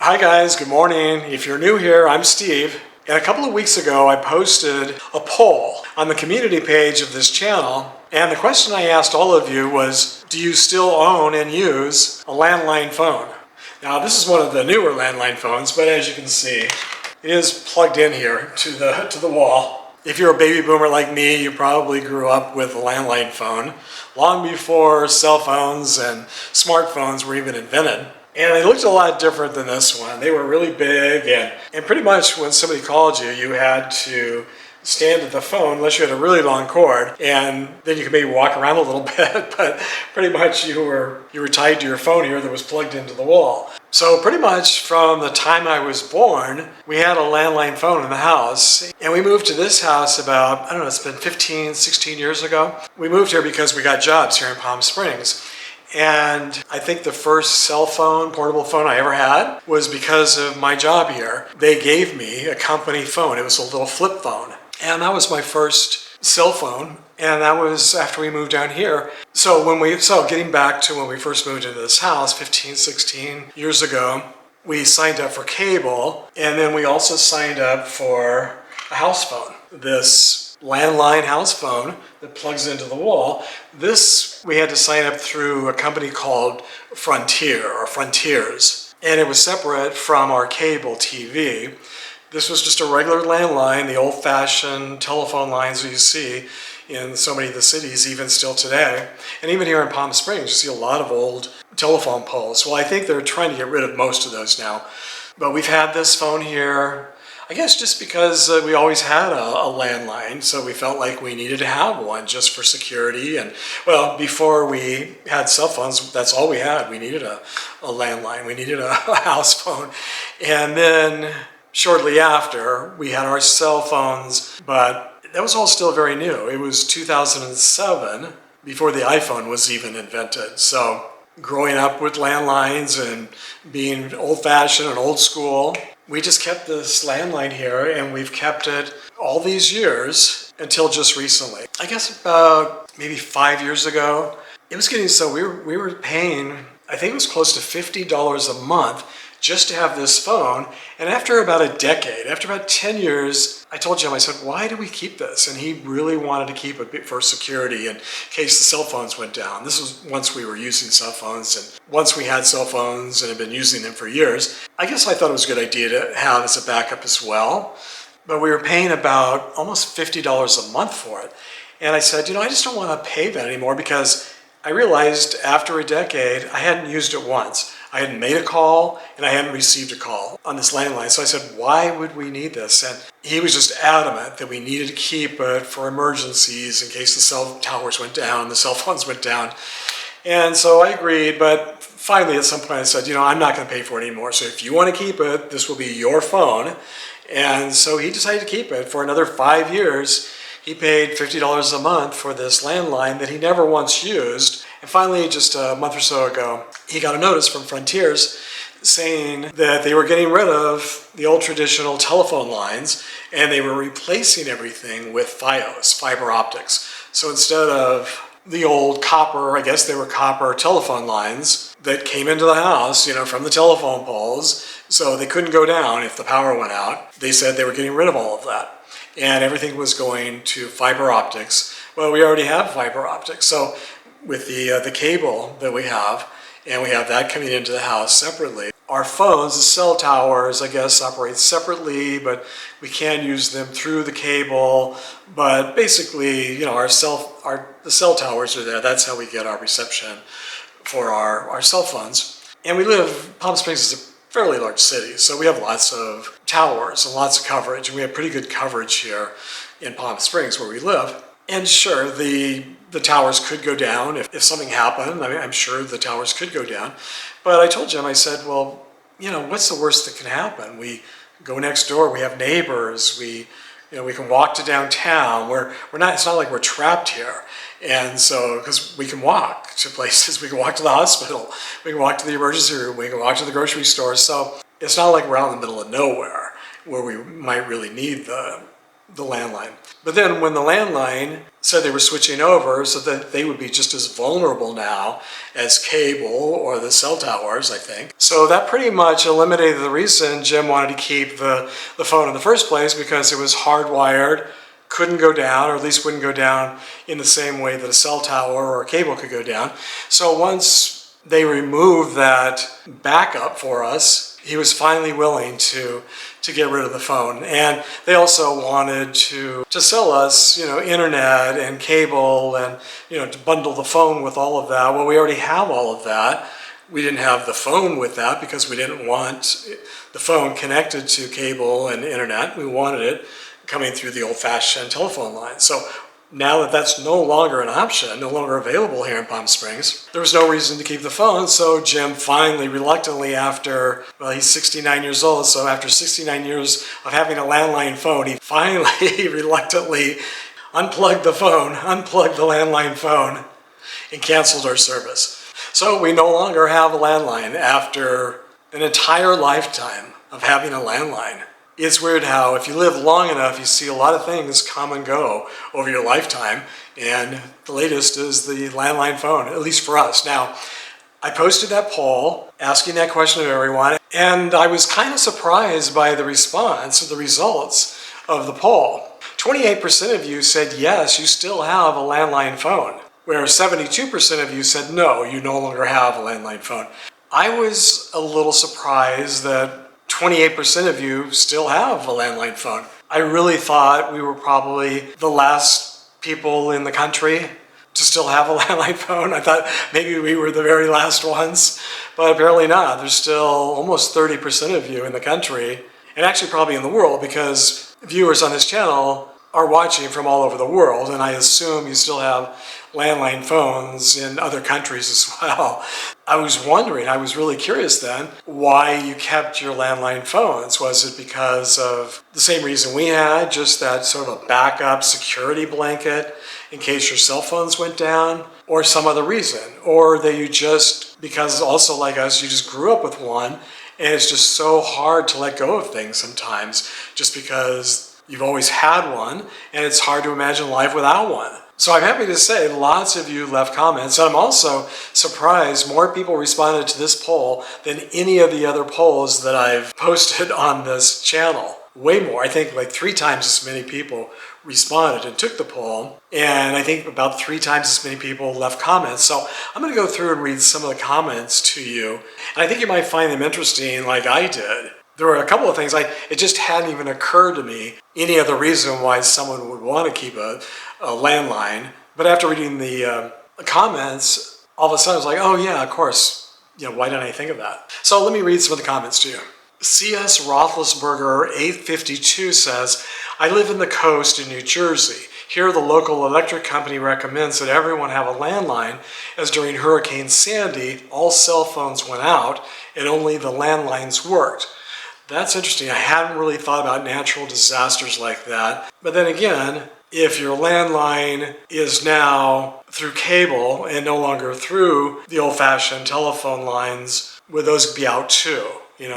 Hi guys, good morning. If you're new here, I'm Steve. And a couple of weeks ago, I posted a poll on the community page of this channel. And the question I asked all of you was, do you still own and use a landline phone? Now, this is one of the newer landline phones, but as you can see, it is plugged in here to the wall. If you're a baby boomer like me, you probably grew up with a landline phone long before cell phones and smartphones were even invented. And they looked a lot different than this one. They were really big, and pretty much when somebody called you, you had to stand at the phone unless you had a really long cord, and then you could maybe walk around a little bit, but pretty much you were tied to your phone here that was plugged into the wall. So pretty much from the time I was born, we had a landline phone in the house, and we moved to this house about, I don't know, it's been 15, 16 years ago. We moved here because we got jobs here in Palm Springs. And I think the first cell phone, portable phone I ever had was because of my job here. They gave me a company phone. It was a little flip phone. And that was my first cell phone. And that was after we moved down here. So getting back to when we first moved into this house 15, 16 years ago, we signed up for cable. And then we also signed up for a house phone. This landline house phone that plugs into the wall. This we had to sign up through a company called Frontier or Frontiers, and it was separate from our cable TV. This was just a regular landline, the old-fashioned telephone lines that you see in so many of the cities, even still today. And even here in Palm Springs, you see a lot of old telephone poles. Well, I think they're trying to get rid of most of those now. But we've had this phone here, I guess just because we always had a landline, so we felt like we needed to have one just for security. And well, before we had cell phones, that's all we had. We needed a landline. We needed a house phone. And then shortly after, we had our cell phones, but that was all still very new. It was 2007 before the iPhone was even invented. So growing up with landlines and being old-fashioned and old school, we just kept this landline here, and we've kept it all these years until just recently. I guess about maybe 5 years ago, it was getting so we were paying, I think it was close to $50 a month just to have this phone. And after about a decade, after about 10 years, I told Jim, I said, why do we keep this? And he really wanted to keep it for security in case the cell phones went down. This was once we were using cell phones, and once we had cell phones and had been using them for years. I guess I thought it was a good idea to have as a backup as well. But we were paying about almost $50 a month for it. And I said, I just don't want to pay that anymore, because I realized after a decade, I hadn't used it once. I hadn't made a call, and I hadn't received a call on this landline. So I said, why would we need this? And he was just adamant that we needed to keep it for emergencies in case the cell towers went down, the cell phones went down. And so I agreed, but finally at some point I said, I'm not going to pay for it anymore. So if you want to keep it, this will be your phone. And so he decided to keep it for another 5 years. He paid $50 a month for this landline that he never once used. And finally, just a month or so ago, he got a notice from Frontiers saying that they were getting rid of the old traditional telephone lines, and they were replacing everything with FiOS, fiber optics. So instead of the old copper, I guess they were copper telephone lines that came into the house, from the telephone poles, so they couldn't go down if the power went out. They said they were getting rid of all of that, and everything was going to fiber optics. Well, we already have fiber optics, so with the cable that we have, and we have that coming into the house separately. Our phones, the cell towers, I guess, operate separately, but we can use them through the cable. But basically, the cell towers are there. That's how we get our reception for our cell phones. And Palm Springs is a fairly large city, so we have lots of towers and lots of coverage, and we have pretty good coverage here in Palm Springs where we live. And sure, the towers could go down if something happened. I mean, I'm sure the towers could go down. But I told Jim, I said, well, what's the worst that can happen? We go next door, we have neighbors, we can walk to downtown. It's not like we're trapped here. And so, because we can walk to places, we can walk to the hospital, we can walk to the emergency room, we can walk to the grocery store. So it's not like we're out in the middle of nowhere where we might really need the the landline. But then when the landline said they were switching over so that they would be just as vulnerable now as cable or the cell towers, I think. So that pretty much eliminated the reason Jim wanted to keep the phone in the first place, because it was hardwired, couldn't go down, or at least wouldn't go down in the same way that a cell tower or a cable could go down. So once they removed that backup for us, he was finally willing to get rid of the phone. And they also wanted to sell us, internet and cable and, to bundle the phone with all of that. Well, we already have all of that. We didn't have the phone with that because we didn't want the phone connected to cable and internet. We wanted it coming through the old-fashioned telephone line. So now that that's no longer an option, no longer available here in Palm Springs, there was no reason to keep the phone. So Jim finally, reluctantly, after, well, he's 69 years old, so after 69 years of having a landline phone, he finally, reluctantly unplugged the phone, unplugged the landline phone, and canceled our service. So we no longer have a landline after an entire lifetime of having a landline. It's weird how if you live long enough, you see a lot of things come and go over your lifetime, and the latest is the landline phone, at least for us. Now, I posted that poll asking that question of everyone, and I was kind of surprised by the response, the results of the poll. 28% of you said yes, you still have a landline phone, where 72% of you said no, you no longer have a landline phone. I was a little surprised that 28% of you still have a landline phone. I really thought we were probably the last people in the country to still have a landline phone. I thought maybe we were the very last ones, but apparently not. There's still almost 30% of you in the country, and actually probably in the world, because viewers on this channel are watching from all over the world, and I assume you still have landline phones in other countries as well. I was wondering, I was really curious then, why you kept your landline phones. Was it because of the same reason we had, just that sort of a backup security blanket in case your cell phones went down, or some other reason? Or that you just, because also like us, you just grew up with one, and it's just so hard to let go of things sometimes, just because you've always had one, and it's hard to imagine life without one. So I'm happy to say lots of you left comments, and I'm also surprised more people responded to this poll than any of the other polls that I've posted on this channel. Way more. I think like 3 times as many people responded and took the poll, and I think about 3 times as many people left comments. So I'm going to go through and read some of the comments to you, and I think you might find them interesting like I did. There were a couple of things, it just hadn't even occurred to me any other reason why someone would want to keep a landline. But after reading the comments, all of a sudden I was like, oh yeah, of course. Why didn't I think of that? So let me read some of the comments to you. C.S. Roethlisberger 852 says, I live in the coast in New Jersey. Here the local electric company recommends that everyone have a landline, as during Hurricane Sandy, all cell phones went out and only the landlines worked. That's interesting. I hadn't really thought about natural disasters like that. But then again, if your landline is now through cable and no longer through the old-fashioned telephone lines, would those be out too?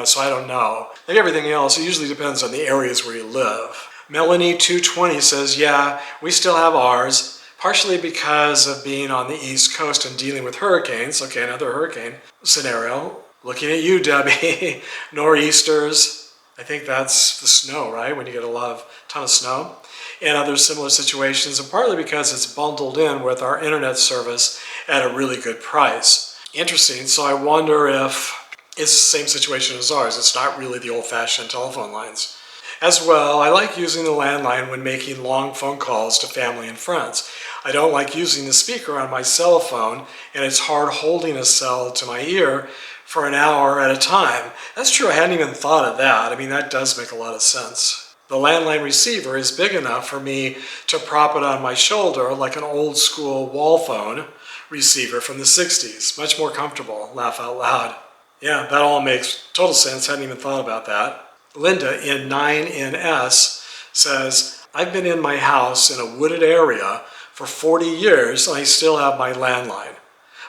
So I don't know. Like everything else, it usually depends on the areas where you live. Melanie 220 says, yeah, we still have ours, partially because of being on the East Coast and dealing with hurricanes. Okay, another hurricane scenario. Looking at you, Debbie. Nor'easters. I think that's the snow, right? When you get a ton of snow. And other similar situations, and partly because it's bundled in with our internet service at a really good price. Interesting. So I wonder if it's the same situation as ours. It's not really the old-fashioned telephone lines. As well, I like using the landline when making long phone calls to family and friends. I don't like using the speaker on my cell phone, and it's hard holding a cell to my ear for an hour at a time. That's true, I hadn't even thought of that. I mean, that does make a lot of sense. The landline receiver is big enough for me to prop it on my shoulder like an old school wall phone receiver from the 60s. Much more comfortable, laugh out loud. Yeah, that all makes total sense, hadn't even thought about that. Linda in 9NS says, I've been in my house in a wooded area for 40 years and I still have my landline.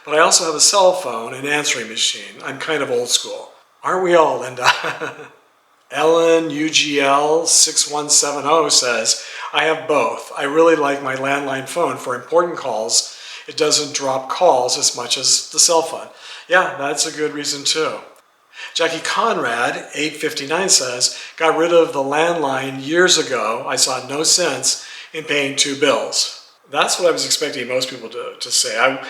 But I also have a cell phone and answering machine. I'm kind of old school. Aren't we all, Linda? Ellen UGL 6170 says, I have both. I really like my landline phone for important calls. It doesn't drop calls as much as the cell phone. Yeah, that's a good reason too. Jackie Conrad, 859 says, got rid of the landline years ago. I saw no sense in paying 2 bills. That's what I was expecting most people to say. I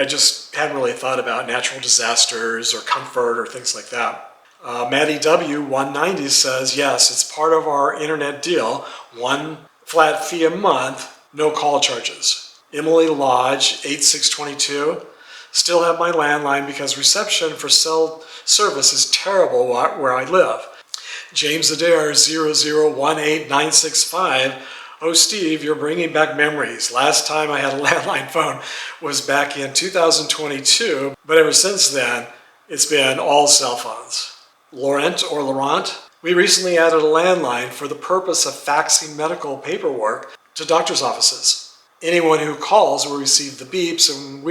just hadn't really thought about natural disasters or comfort or things like that. Maddie W, 190 says, yes, it's part of our internet deal. 1 flat fee a month, no call charges. Emily Lodge, 8622, still have my landline because reception for cell service is terrible where I live. James Adair, 0018965, oh Steve, you're bringing back memories. Last time I had a landline phone was back in 2022, but ever since then, it's been all cell phones. Laurent, we recently added a landline for the purpose of faxing medical paperwork to doctor's offices. Anyone who calls will receive the beeps and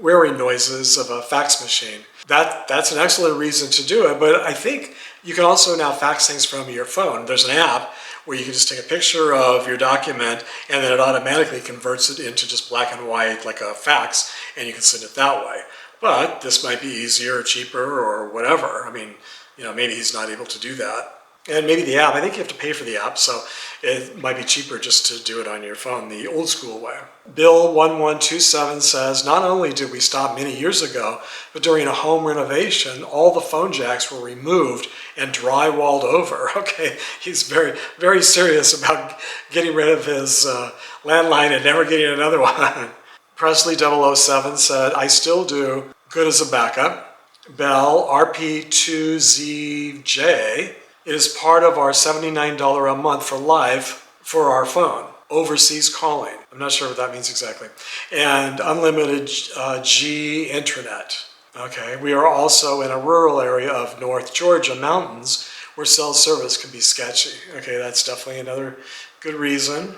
whirring noises of a fax machine. That's an excellent reason to do it, but I think you can also now fax things from your phone. There's an app where you can just take a picture of your document and then it automatically converts it into just black and white like a fax, and you can send it that way. But this might be easier or cheaper or whatever. I mean, maybe he's not able to do that. And maybe the app, I think you have to pay for the app, so it might be cheaper just to do it on your phone the old school way. Bill 1127 says, not only did we stop many years ago, but during a home renovation, all the phone jacks were removed and drywalled over. Okay, he's very, very serious about getting rid of his landline and never getting another one. Presley 007 said, I still do, good as a backup. Bell RP2ZJ, it is part of our $79 a month for live for our phone, overseas calling. I'm not sure what that means exactly. And unlimited G internet. Okay, we are also in a rural area of North Georgia mountains where cell service can be sketchy. Okay, that's definitely another good reason.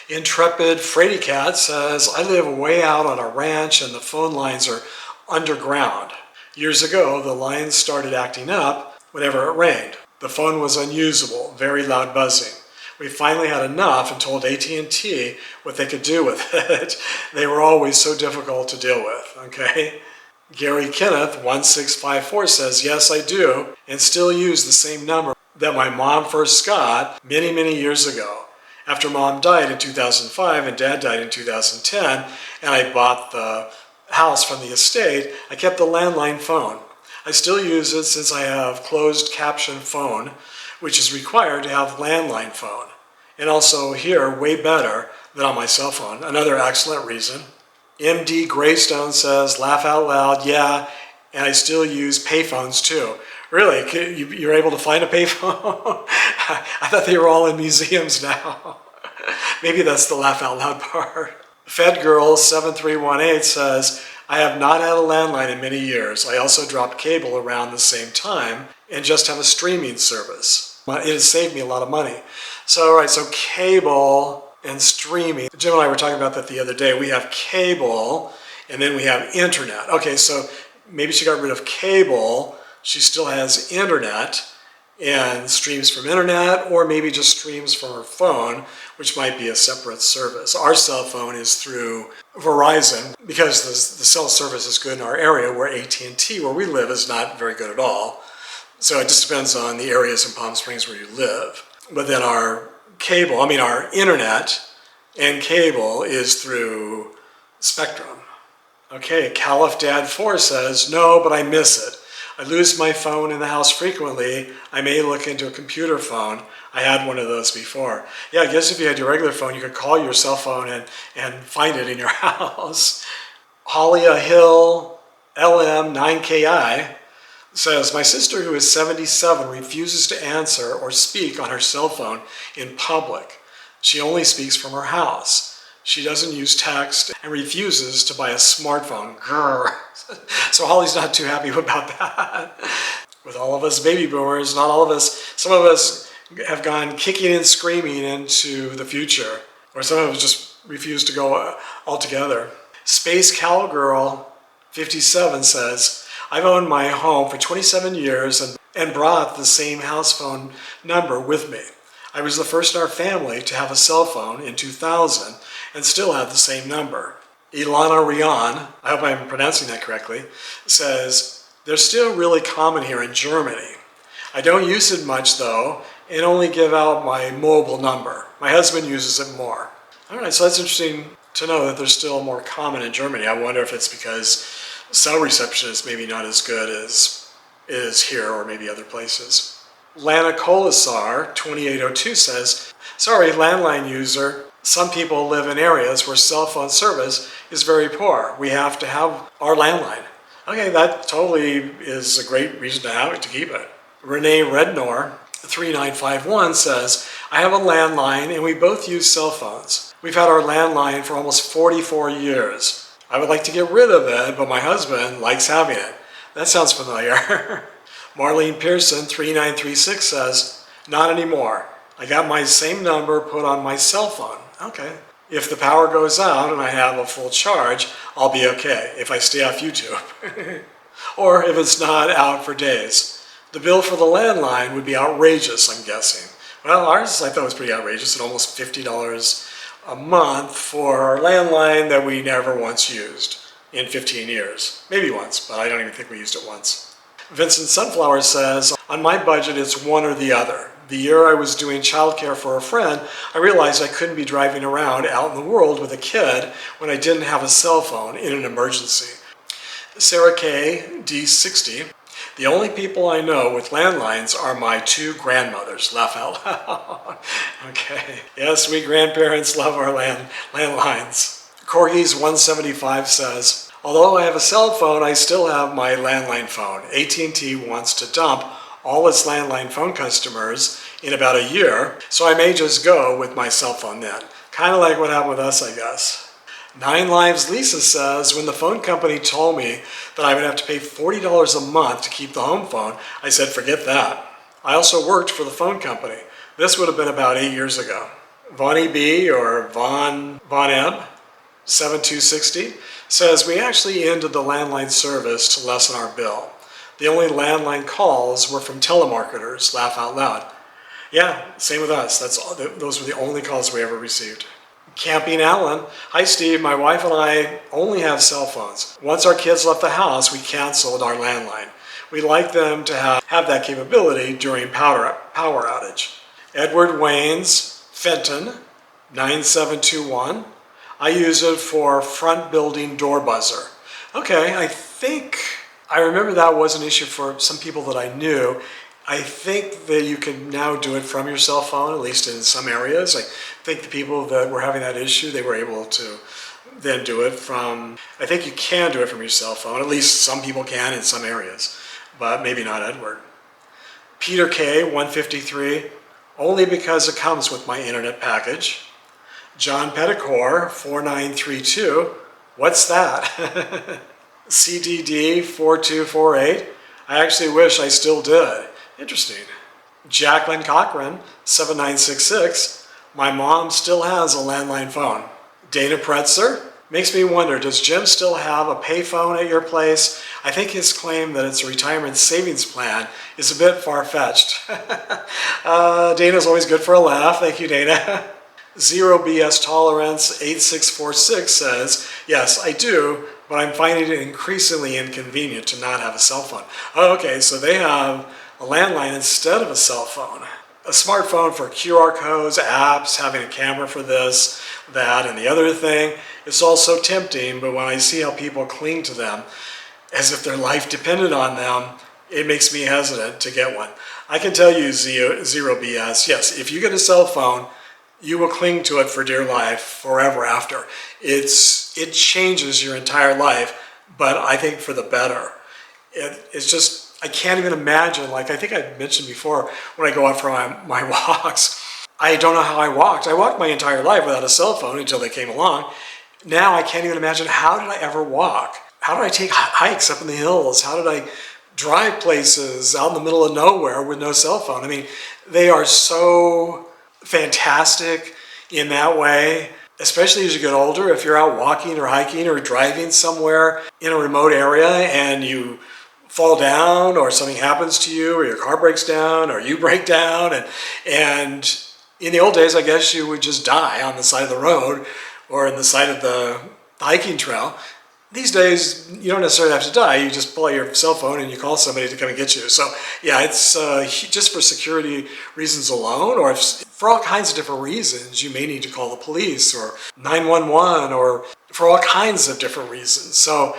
Intrepid Fraidy Cat says, I live way out on a ranch and the phone lines are underground. Years ago, the lines started acting up whenever it rained. The phone was unusable, very loud buzzing. We finally had enough and told AT&T what they could do with it. They were always so difficult to deal with, okay? Gary Kenneth, 1654 says, yes, I do, and still use the same number that my mom first got many, many years ago. After mom died in 2005 and dad died in 2010, and I bought the house from the estate, I kept the landline phone. I still use it since I have closed caption phone, which is required to have landline phone. And also here, way better than on my cell phone. Another excellent reason. MD Greystone says, laugh out loud, yeah, and I still use payphones too. Really? You're able to find a payphone? I thought they were all in museums now. Maybe that's the laugh out loud part. FedGirl7318 says, I have not had a landline in many years. I also dropped cable around the same time and just have a streaming service. It has saved me a lot of money. So, all right, so cable and streaming. Jim and I were talking about that the other day. We have cable and then we have internet. Okay, so maybe she got rid of cable. She still has internet and streams from internet, or maybe just streams from her phone, which might be a separate service. Our cell phone is through Verizon because the cell service is good in our area, where AT&T, where we live, is not very good at all. So it just depends on the areas in Palm Springs where you live. But then our internet and cable is through Spectrum. Okay, Caliph Dad 4 says, no, but I miss it. I lose my phone in the house frequently. I may look into a computer phone. I had one of those before. Yeah, I guess if you had your regular phone, you could call your cell phone and find it in your house. Hollia Hill LM9KI says, my sister, who is 77, refuses to answer or speak on her cell phone in public. She only speaks from her house. She doesn't use text and refuses to buy a smartphone. Grr. So Holly's not too happy about that. With all of us baby boomers, not all of us, some of us have gone kicking and screaming into the future, or some of us just refuse to go altogether. Space Cowgirl 57 says, I've owned my home for 27 years and brought the same house phone number with me. I was the first in our family to have a cell phone in 2000 and still have the same number. Ilana Rian, I hope I'm pronouncing that correctly, says, they're still really common here in Germany. I don't use it much though, and only give out my mobile number. My husband uses it more. All right, so that's interesting to know that they're still more common in Germany. I wonder if it's because cell reception is maybe not as good as it is here or maybe other places. Lana Colasar 2802 says, sorry, landline user, some people live in areas where cell phone service is very poor. We have to have our landline. Okay, that totally is a great reason to have it, to keep it. Renee Rednor 3951 says, I have a landline and we both use cell phones. We've had our landline for almost 44 years. I would like to get rid of it, but my husband likes having it. That sounds familiar. Marlene Pearson 3936 says, not anymore. I got my same number put on my cell phone. Okay. If the power goes out and I have a full charge, I'll be okay if I stay off YouTube. Or if it's not out for days. The bill for the landline would be outrageous, I'm guessing. Well, ours I thought was pretty outrageous at almost $50 a month for our landline that we never once used in 15 years. Maybe once, but I don't even think we used it once. Vincent Sunflower says, on my budget it's one or the other. The year I was doing childcare for a friend, I realized I couldn't be driving around out in the world with a kid when I didn't have a cell phone in an emergency. Sarah K. D60, the only people I know with landlines are my two grandmothers. Laugh out loud. Okay. Yes, we grandparents love our landlines. Corgis 175 says, although I have a cell phone, I still have my landline phone. AT&T wants to dump all its landline phone customers in about a year, so I may just go with my cell phone then. Kind of like what happened with us, I guess. Nine Lives Lisa says, when the phone company told me that I would have to pay $40 a month to keep the home phone, I said, forget that. I also worked for the phone company. This would have been about 8 years ago. Vonnie B, or Von M, 7260, says, we actually ended the landline service to lessen our bill. The only landline calls were from telemarketers. Laugh out loud. Yeah, same with us. Those were the only calls we ever received. Camping Allen. Hi Steve, my wife and I only have cell phones. Once our kids left the house, we canceled our landline. We'd like them to have that capability during power outage. Edward Waynes, Fenton, 9721. I use it for front building door buzzer. Okay, I remember that was an issue for some people that I knew. I think that you can now do it from your cell phone, at least in some areas. I think the people that were having that issue, they were able to then do it from, I think you can do it from your cell phone. At least some people can in some areas, but maybe not Edward. Peter K, 153, only because it comes with my internet package. John Petticore, 4932, what's that? CDD 4248, I actually wish I still did. Interesting. Jacqueline Cochran, 7966, my mom still has a landline phone. Dana Pretzer, makes me wonder, does Jim still have a payphone at your place? I think his claim that it's a retirement savings plan is a bit far-fetched. Dana's always good for a laugh. Thank you, Dana. Zero BS Tolerance 8646 says, yes, I do, but I'm finding it increasingly inconvenient to not have a cell phone. Oh, okay, so they have a landline instead of a cell phone. A smartphone for QR codes, apps, having a camera for this, that, and the other thing. It's all so tempting, but when I see how people cling to them as if their life depended on them, it makes me hesitant to get one. I can tell you, Zero BS, yes, if you get a cell phone, you will cling to it for dear life forever after. It changes your entire life, but I think for the better. It's just, I can't even imagine, like I think I mentioned before, when I go out for my walks, I don't know how I walked. I walked my entire life without a cell phone until they came along. Now I can't even imagine, how did I ever walk? How did I take hikes up in the hills? How did I drive places out in the middle of nowhere with no cell phone? I mean, they are so fantastic in that way, especially as you get older. If you're out walking or hiking or driving somewhere in a remote area and you fall down or something happens to you or your car breaks down or you break down and in the old days, I guess you would just die on the side of the road or in the side of the hiking trail. These days, you don't necessarily have to die. You just pull out your cell phone and you call somebody to come and get you. So yeah, it's just for security reasons alone, or if, for all kinds of different reasons, you may need to call the police or 911 or for all kinds of different reasons. So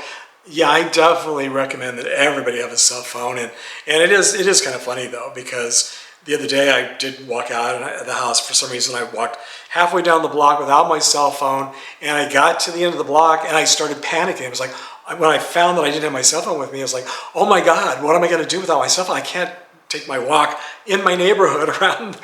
yeah, I definitely recommend that everybody have a cell phone. And it is kind of funny though, because the other day I did walk out of the house. For some reason I walked halfway down the block without my cell phone, and I got to the end of the block and I started panicking. It was like, when I found that I didn't have my cell phone with me, I was like, oh my God, what am I going to do without my cell phone? I can't take my walk in my neighborhood, around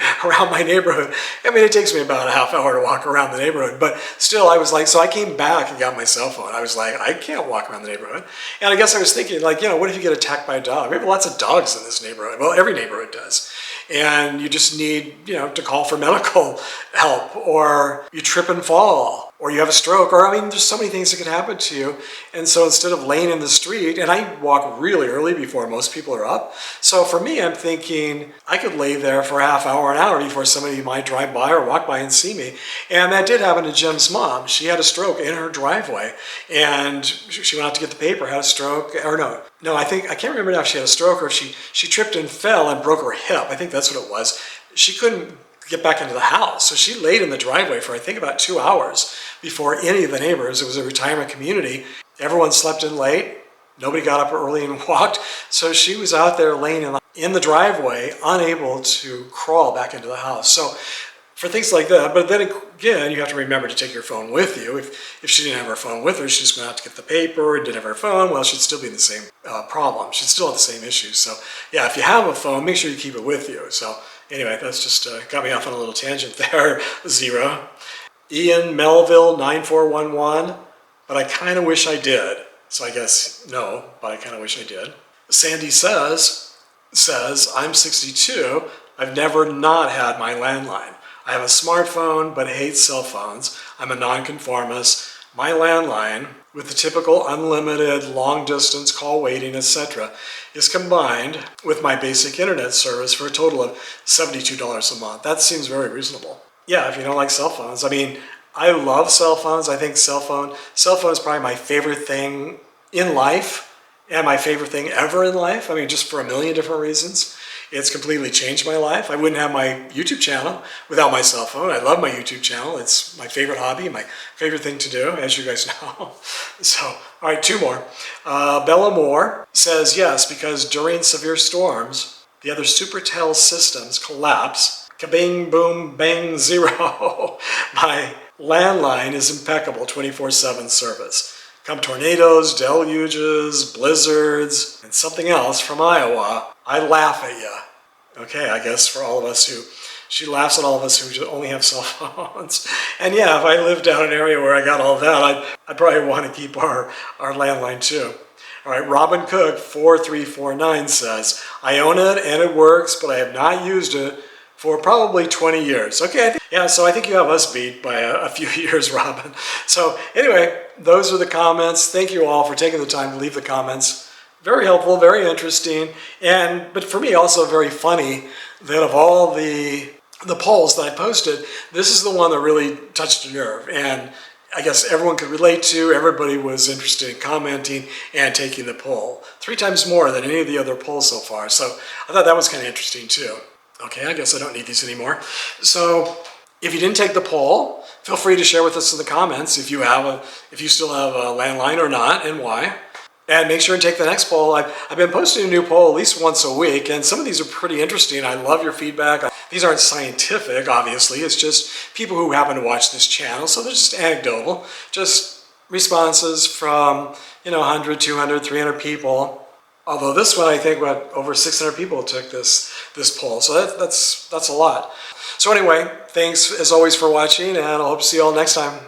my neighborhood. I mean, it takes me about a half hour to walk around the neighborhood, but still I was like, so I came back and got my cell phone. I was like, I can't walk around the neighborhood. And I guess I was thinking, like, what if you get attacked by a dog? We have lots of dogs in this neighborhood. Well, every neighborhood does. And you just need, to call for medical help, or you trip and fall, or you have a stroke, or I mean, there's so many things that could happen to you. And so instead of laying in the street, and I walk really early before most people are up. So for me, I'm thinking I could lay there for a half hour, an hour before somebody might drive by or walk by and see me. And that did happen to Jim's mom. She had a stroke in her driveway, and she went out to get the paper, had a stroke, or no, I can't remember now if she had a stroke or if she tripped and fell and broke her hip. I think that's what it was. She couldn't get back into the house. So she laid in the driveway for I think about 2 hours before any of the neighbors. It was a retirement community. Everyone slept in late. Nobody got up early and walked. So she was out there laying in the driveway, unable to crawl back into the house. So for things like that, but then again, you have to remember to take your phone with you. If she didn't have her phone with her, she just went out to get the paper and didn't have her phone, well, she'd still be in the same problem. She'd still have the same issues. So yeah, if you have a phone, make sure you keep it with you. So anyway, that's just got me off on a little tangent there. Zero. Ian Melville 9411, but I kind of wish I did. So I guess no, but I kind of wish I did. Sandy says, I'm 62. I've never not had my landline. I have a smartphone, but hate cell phones. I'm a nonconformist. My landline, with the typical unlimited long-distance call waiting, etc., is combined with my basic internet service for a total of $72 a month. That seems very reasonable. Yeah, if you don't like cell phones. I mean, I love cell phones. I think cell phone is probably my favorite thing in life and my favorite thing ever in life. I mean, just for a million different reasons. It's completely changed my life. I wouldn't have my YouTube channel without my cell phone. I love my YouTube channel. It's my favorite hobby, my favorite thing to do, as you guys know. So, all right, 2 more. Bella Moore says, yes, because during severe storms, the other Supertel systems collapse. Kabing, boom, bang, zero. My landline is impeccable, 24/7 service. Come tornadoes, deluges, blizzards, and something else from Iowa, I laugh at you. Okay, I guess for all of us she laughs at all of us who only have cell phones. And yeah, if I lived down an area where I got all that, I'd probably want to keep our landline too. All right, Robin Cook 4349 says, I own it and it works, but I have not used it for probably 20 years. Okay, so I think you have us beat by a few years, Robin. So anyway, those are the comments. Thank you all for taking the time to leave the comments. Very helpful, very interesting, but for me also very funny that of all the polls that I posted, this is the one that really touched a nerve. And I guess everyone could relate to, everybody was interested in commenting and taking the poll. 3 times more than any of the other polls so far. So I thought that was kind of interesting too. Okay, I guess I don't need these anymore. So if you didn't take the poll, feel free to share with us in the comments if you still have a landline or not and why. And make sure and take the next poll. I've been posting a new poll at least once a week, and some of these are pretty interesting. I love your feedback. These aren't scientific, obviously. It's just people who happen to watch this channel, so they're just anecdotal. Just responses from 100, 200, 300 people. Although this one, I think, over 600 people took this poll, so that's a lot. So anyway, thanks as always for watching, and I hope to see you all next time.